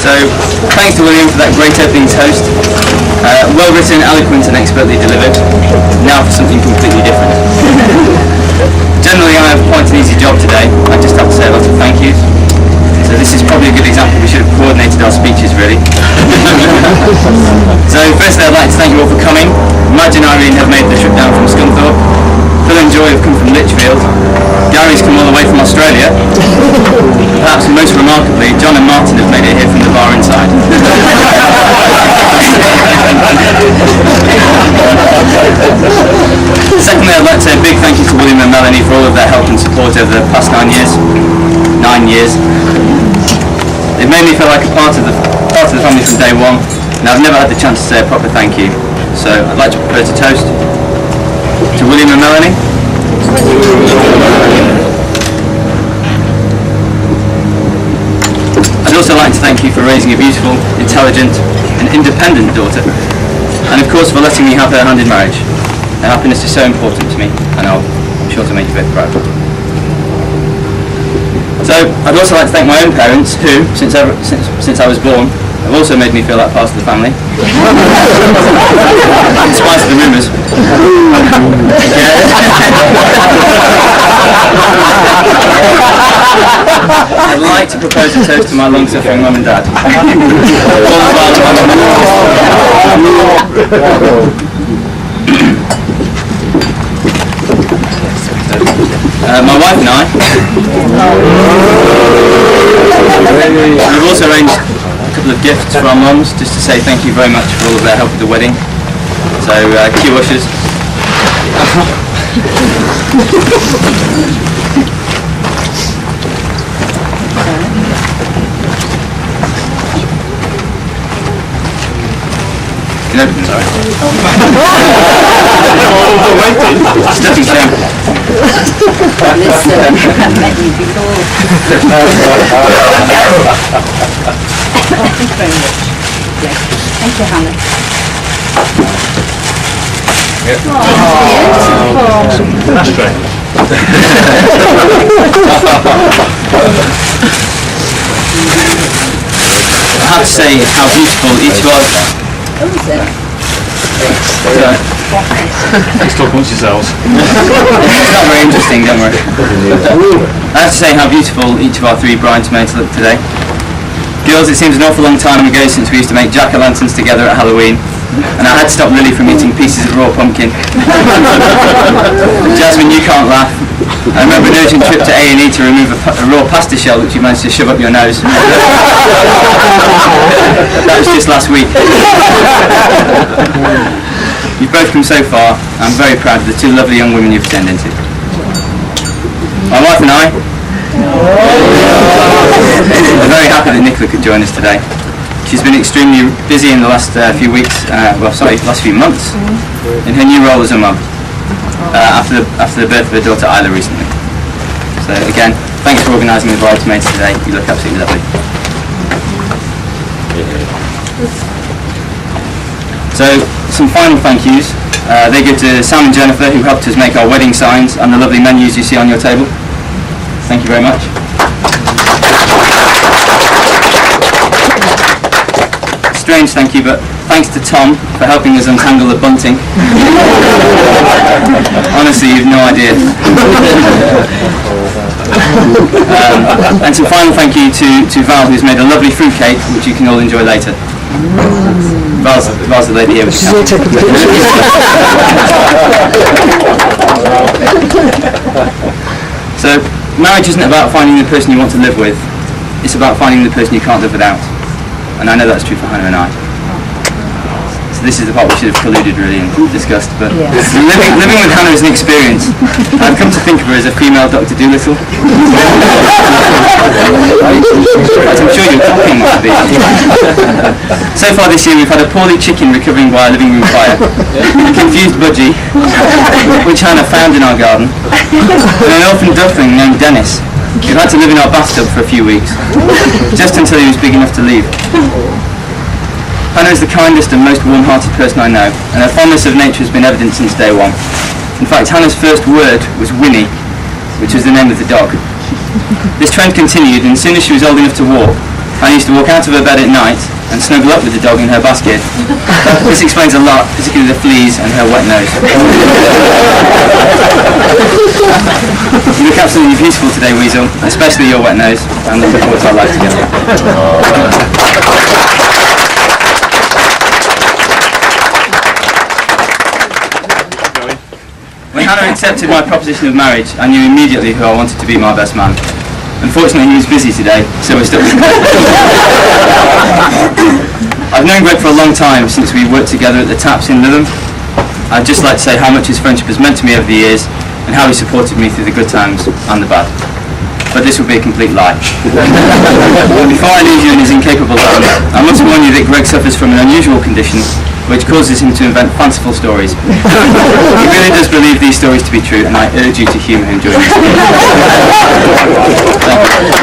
So, thanks to William for that great opening toast. Well written, eloquent and expertly delivered. Now for something completely different. Generally I have quite an easy job today. I just have to say a lot of thank yous. So this is probably a good example. We should have coordinated our speeches really. So firstly I'd like to thank you all for coming. Madge and Irene have made the trip down from Scunthorpe. Phil and Joy have come from Lichfield. Gary's come all the way from Australia. Perhaps most remarkably, John and Martin have made it here from the bar inside. Secondly, I'd like to say a big thank you to William and Melanie for all of their help and support over the past 9 years. 9 years. They've made me feel like a part of the family from day one, and I've never had the chance to say a proper thank you. So I'd like to propose a toast to William and Melanie. I'd also like to thank you for raising a beautiful, intelligent and independent daughter, and of course for letting me have her hand in marriage. Her happiness is so important to me, and I'm sure to make you both proud. So I'd also like to thank my own parents who, since I was born, have also made me feel like part of the family. In spite of the rumours. I'd like to propose a toast to my long-suffering mum and dad. My wife and I, we've also arranged a couple of gifts for our mums, just to say thank you very much for all of their help with the wedding. So, cue ushers. You can open them, sorry. Stepping stone. I've met you before. Thank you very much. Yes. Thank you, Hannah. That's great. I have to say how beautiful each of us. Oh, is it? Let's talk amongst yourselves. It's not very interesting, don't worry. I have to say how beautiful each of our 3 bridesmaids look today. Girls, it seems an awful long time ago since we used to make jack-o'-lanterns together at Halloween, and I had to stop Lily from eating pieces of raw pumpkin. Jasmine, you can't laugh. I remember an urgent trip to A&E to remove a raw pasta shell which you managed to shove up your nose. That was just last week. You've both come so far. I'm very proud of the 2 lovely young women you've turned into. My wife and I are very happy that Nicola could join us today. She's been extremely busy in the last few weeks, last few months, in her new role as a mum, after the birth of her daughter Isla recently. So again, thanks for organising the bridesmaids today. You look absolutely lovely. So, some final thank yous. They go to Sam and Jennifer, who helped us make our wedding signs and the lovely menus you see on your table. Thank you very much. Strange thank you, but thanks to Tom for helping us untangle the bunting. Honestly, you've no idea. And some final thank you to Val, who's made a lovely fruit cake, which you can all enjoy later. Val's the lady here with the So, marriage isn't about finding the person you want to live with, it's about finding the person you can't live without. And I know that's true for Hannah and I. So this is the part we should have colluded really and discussed, but living with Hannah is an experience. I've come to think of her as a female Dr. Dolittle. I'm sure you're copying what it is. So far this year we've had a poorly chicken recovering by a living room fire, a confused budgie, which Hannah found in our garden, and an orphan duckling named Dennis, who had to live in our bathtub for a few weeks, just until he was big enough to leave. Hannah is the kindest and most warm-hearted person I know, and her fondness of nature has been evident since day one. In fact, Hannah's first word was Winnie, which was the name of the dog. This trend continued, and as soon as she was old enough to walk, I used to walk out of her bed at night and snuggle up with the dog in her basket. This explains a lot, particularly the fleas and her wet nose. You look absolutely beautiful today, Weasel, especially your wet nose, and looking forward to our life together. When Hannah accepted my proposition of marriage, I knew immediately who I wanted to be my best man. Unfortunately, he was busy today, so we're stuck with him. I've known Greg for a long time, since we worked together at the Taps in Lytham. I'd just like to say how much his friendship has meant to me over the years, and how he supported me through the good times and the bad. But this would be a complete lie. Before I leave you in his incapable hands, I must warn you that Greg suffers from an unusual condition, which causes him to invent fanciful stories. He really does believe these stories to be true, and I urge you to humour him during this. Thank you.